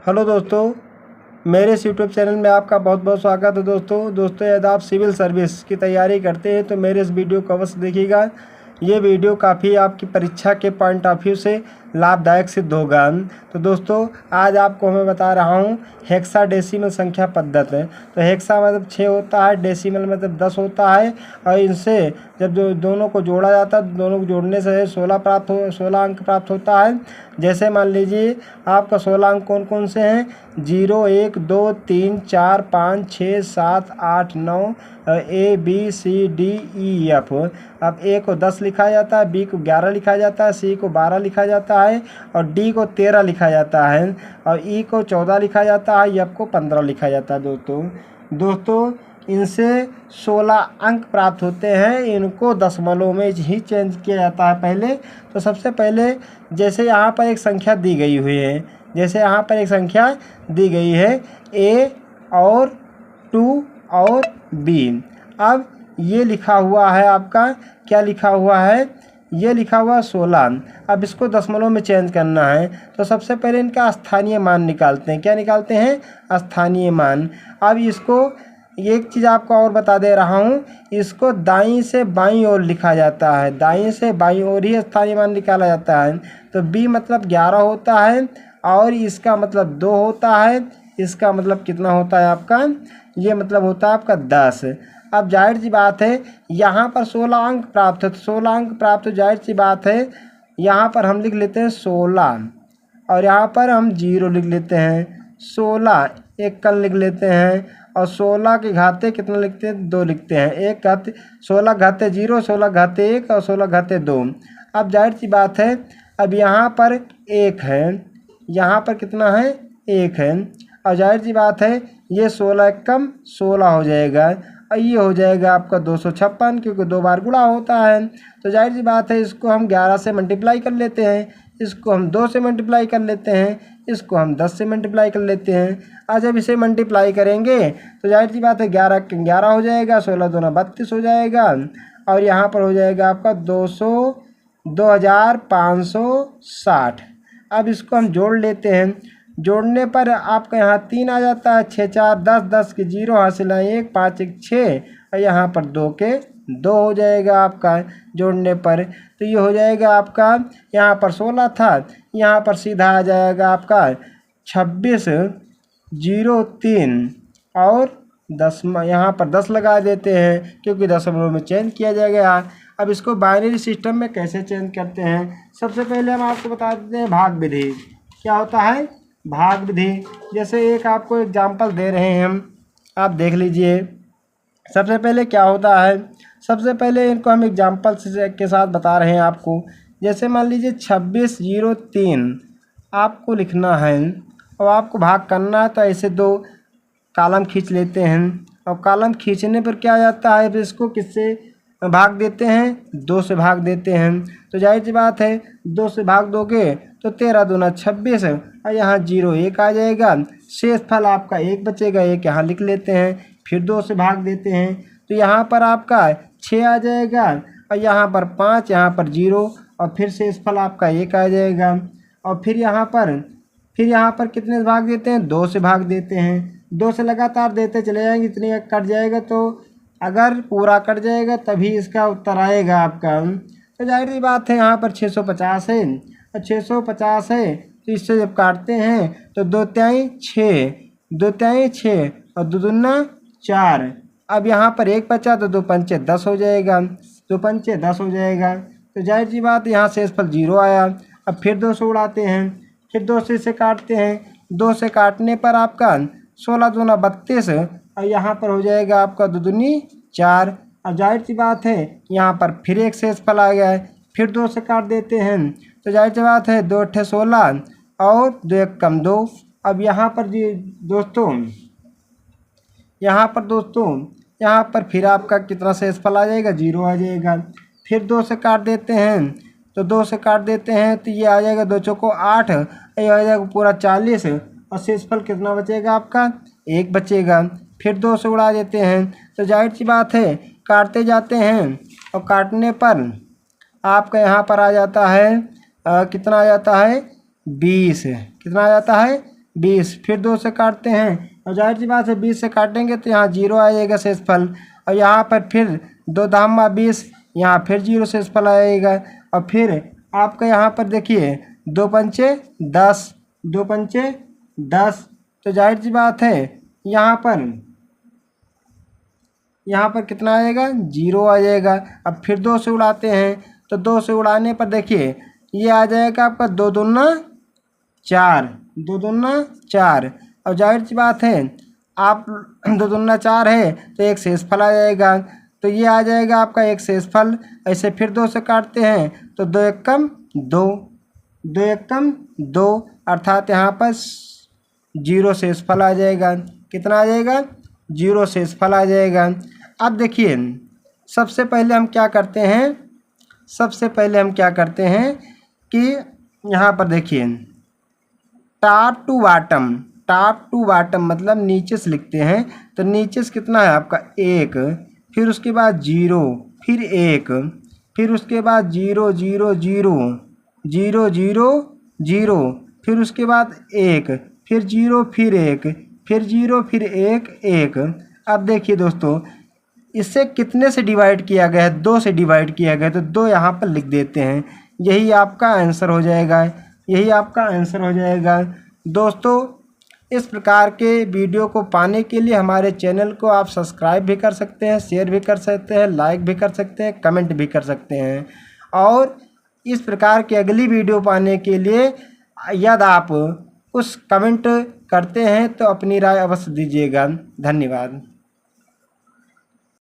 Hello दोस्तों, मेरे इस यूट्यूब चैनल में आपका बहुत बहुत स्वागत है। दोस्तों यदि आप सिविल सर्विस की तैयारी करते हैं तो मेरे इस वीडियो को अवश्य देखिएगा। ये वीडियो काफ़ी आपकी परीक्षा के पॉइंट ऑफ व्यू से लाभदायक सिद्ध होगा। तो दोस्तों आज आपको मैं बता रहा हूँ हेक्साडेसिमल संख्या पद्धति। तो हेक्सा मतलब 6 होता है, डेसिमल मतलब 10 होता है, और इनसे जब जो दोनों को जोड़ा जाता है, दोनों को जोड़ने से 16 अंक प्राप्त होता है। जैसे मान लीजिए आपका 16 अंक कौन कौन से हैं? 0, 1, 2, 3, 4, 5, 6, 7, 8, 9, A B C D E F। अब ए को 10 लिखा जाता है, बी को 11 लिखा जाता है, सी को 12 लिखा जाता है, और डी को 13 लिखा जाता है, और ई को 14 लिखा जाता है, एफ को 15 लिखा जाता है। दोस्तों इनसे 16 अंक प्राप्त होते हैं। इनको दशमलव में ही चेंज किया जाता है पहले। तो सबसे पहले जैसे यहाँ पर एक संख्या दी गई हुई है, जैसे यहाँ पर एक संख्या दी गई है A और 2 और B। अब ये लिखा हुआ है आपका, क्या लिखा हुआ है? ये लिखा हुआ 16। अब इसको दशमलव में चेंज करना है तो सबसे पहले इनका स्थानीय मान निकालते हैं। क्या निकालते हैं? स्थानीय मान। अब इसको एक चीज़ आपको और बता दे रहा हूँ, इसको दाईं से बाईं ओर लिखा जाता है, दाईं से बाईं ओर ही स्थानीय मान निकाला जाता है। तो B मतलब 11 होता है, और इसका मतलब 2 होता है, इसका मतलब कितना होता है आपका? ये मतलब होता है आपका 10। अब जाहिर सी बात है यहाँ पर 16 अंक प्राप्त है, तो 16 अंक प्राप्त हो, जाहिर सी बात है यहाँ पर हम लिख लेते हैं 16, और यहाँ पर हम 0 लिख लेते हैं। 16 एक कल लिख लेते हैं, और 16 के घाते कितना लिखते हैं? 2 लिखते हैं। 16 घाते 0, 16 घाते 1, और 16 घाते 2। अब जाहिर सी बात है अब यहाँ पर 1 है, यहाँ पर कितना है? 1 है, और जाहिर सी बात है ये 16 कम 16 हो जाएगा, और ये हो जाएगा आपका 256, क्योंकि 2 बार गुणा होता है। तो जाहिर सी बात है इसको हम 11 से मल्टीप्लाई कर लेते हैं, इसको हम 2 से मल्टीप्लाई कर लेते हैं, इसको हम 10 से मल्टीप्लाई कर लेते हैं। आज जब इसे मल्टीप्लाई करेंगे तो जाहिर सी बात है 11 के 11 हो जाएगा, 16 दूना 32 हो जाएगा, और यहाँ पर हो जाएगा आपका 2560। अब इसको हम जोड़ लेते हैं। जोड़ने पर आपका यहाँ 3 आ जाता है, 6 4 10, 10 के 0 हासिल है 1, 5 1 6, और यहाँ पर 2 के 2 हो जाएगा आपका जोड़ने पर। तो ये हो जाएगा आपका, यहाँ पर 16 था, यहाँ पर सीधा आ जाएगा आपका 2603, और 10 यहाँ पर 10 लगा देते हैं, क्योंकि दशमलव में चेंज किया जाएगा। अब इसको बाइनरी सिस्टम में कैसे चेंज करते हैं? सबसे पहले हम आपको बता देते हैं भाग विधि। क्या होता है भाग विधि? जैसे एक आपको एग्जाम्पल दे रहे हैं हम, आप देख लीजिए। सबसे पहले क्या होता है, सबसे पहले इनको हम एग्जाम्पल के साथ बता रहे हैं आपको। जैसे मान लीजिए 2603 आपको लिखना है, और आपको भाग करना है, तो ऐसे 2 कॉलम खींच लेते हैं, और कॉलम खींचने पर क्या जाता है, फिर इसको किससे भाग देते हैं? 2 से भाग देते हैं। तो जाहिर सी बात है 2 से भाग दोगे तो 13 दूना 26, और यहाँ 0 1 आ जाएगा, शेष फल आपका 1 बचेगा, 1 यहाँ लिख लेते हैं। फिर 2 से भाग देते हैं तो यहाँ पर आपका 6 आ जाएगा, और यहाँ पर 5, यहाँ पर 0, और फिर शेष फल आपका 1 आ जाएगा। और फिर यहाँ पर कितने से भाग देते हैं? 2 से भाग देते हैं। 2 से लगातार देते चले जाएंगे, इतने कट जाएगा, तो अगर पूरा कट जाएगा तभी इसका उत्तर आएगा आपका। तो जाहिर सी बात है यहाँ पर 650 है, और 650 है, तो इससे जब काटते हैं तो 2 तिहाई 6, 2 तिहाई 6, और 2 दूना 4। अब यहाँ पर 1 बचा तो 2 पंचे 10 हो जाएगा, 2 पंचे 10 हो जाएगा। तो जाहिर सी बात यहाँ शेषफल 0 आया। अब फिर 2 से उड़ाते हैं, फिर 2 से इसे काटते हैं। 2 से काटने पर आपका 16 दूना 32, और यहाँ पर हो जाएगा आपका 2 दूनी 4। अब जाहिर सी बात है यहाँ पर फिर एक शेषफल आ गया है, फिर 2 से काट देते हैं, तो जाहिर सी बात है 2 अट्ठे 16, और 2 1 कम 2। अब यहाँ पर यहाँ पर फिर आपका कितना शेषफल आ जाएगा? 0 आ जाएगा। फिर 2 से काट देते हैं, तो 2 से काट देते हैं तो ये आ जाएगा 2 चौको 8, ये आ जाएगा पूरा 40, और शेषफल कितना बचेगा आपका? 1 बचेगा। फिर 2 से उड़ा देते हैं, तो जाहिर सी बात है काटते जाते हैं, और काटने पर आपका यहाँ पर आ जाता है कितना आ जाता है? 20। कितना आ जाता है? 20, फिर 2 से काटते हैं और जाहिर सी बात है 20 से काटेंगे तो यहाँ 0 आएगा शेषफल। और यहाँ पर फिर 2 धामा 20, यहाँ फिर 0 शेषफल आएगा। और फिर आपका यहाँ पर देखिए 2 पंचे 10, 2 पंचे 10, तो जाहिर सी बात है यहाँ पर कितना आएगा, 0 आ जाएगा। अब फिर 2 से उड़ाते हैं तो 2 से उड़ाने पर देखिए ये आ जाएगा आपका 2 दूना 4, 2 दूना 4। और जाहिर सी बात है आप 2 दूना 4 है तो एक शेषफल आ जाएगा, तो ये आ जाएगा आपका एक शेषफल। ऐसे फिर 2 से काटते हैं तो 2 एकम 2, 2 एकम 2, अर्थात यहाँ पर 0 शेषफल आ जाएगा। कितना आ जाएगा, 0 शेषफल आ जाएगा। अब देखिए सबसे पहले हम क्या करते हैं कि यहाँ पर देखिए टॉप टू बॉटम मतलब नीचे से लिखते हैं तो नीचे से कितना है आपका 1, फिर उसके बाद 0, फिर 1, फिर उसके बाद 0 0 0 0 0 0, फिर उसके बाद 1, फिर 0, फिर 1, फिर 0, फिर 1 1। अब देखिए दोस्तों इससे कितने से डिवाइड किया गया है, 2 से डिवाइड किया गया, तो 2 यहाँ पर लिख देते हैं। यही आपका आंसर हो जाएगा। दोस्तों इस प्रकार के वीडियो को पाने के लिए हमारे चैनल को आप सब्सक्राइब भी कर सकते हैं, शेयर भी कर सकते हैं, लाइक भी कर सकते हैं, कमेंट भी कर सकते हैं। और इस प्रकार की अगली वीडियो पाने के लिए यदि आप कुछ कमेंट करते हैं तो अपनी राय अवश्य दीजिएगा। धन्यवाद।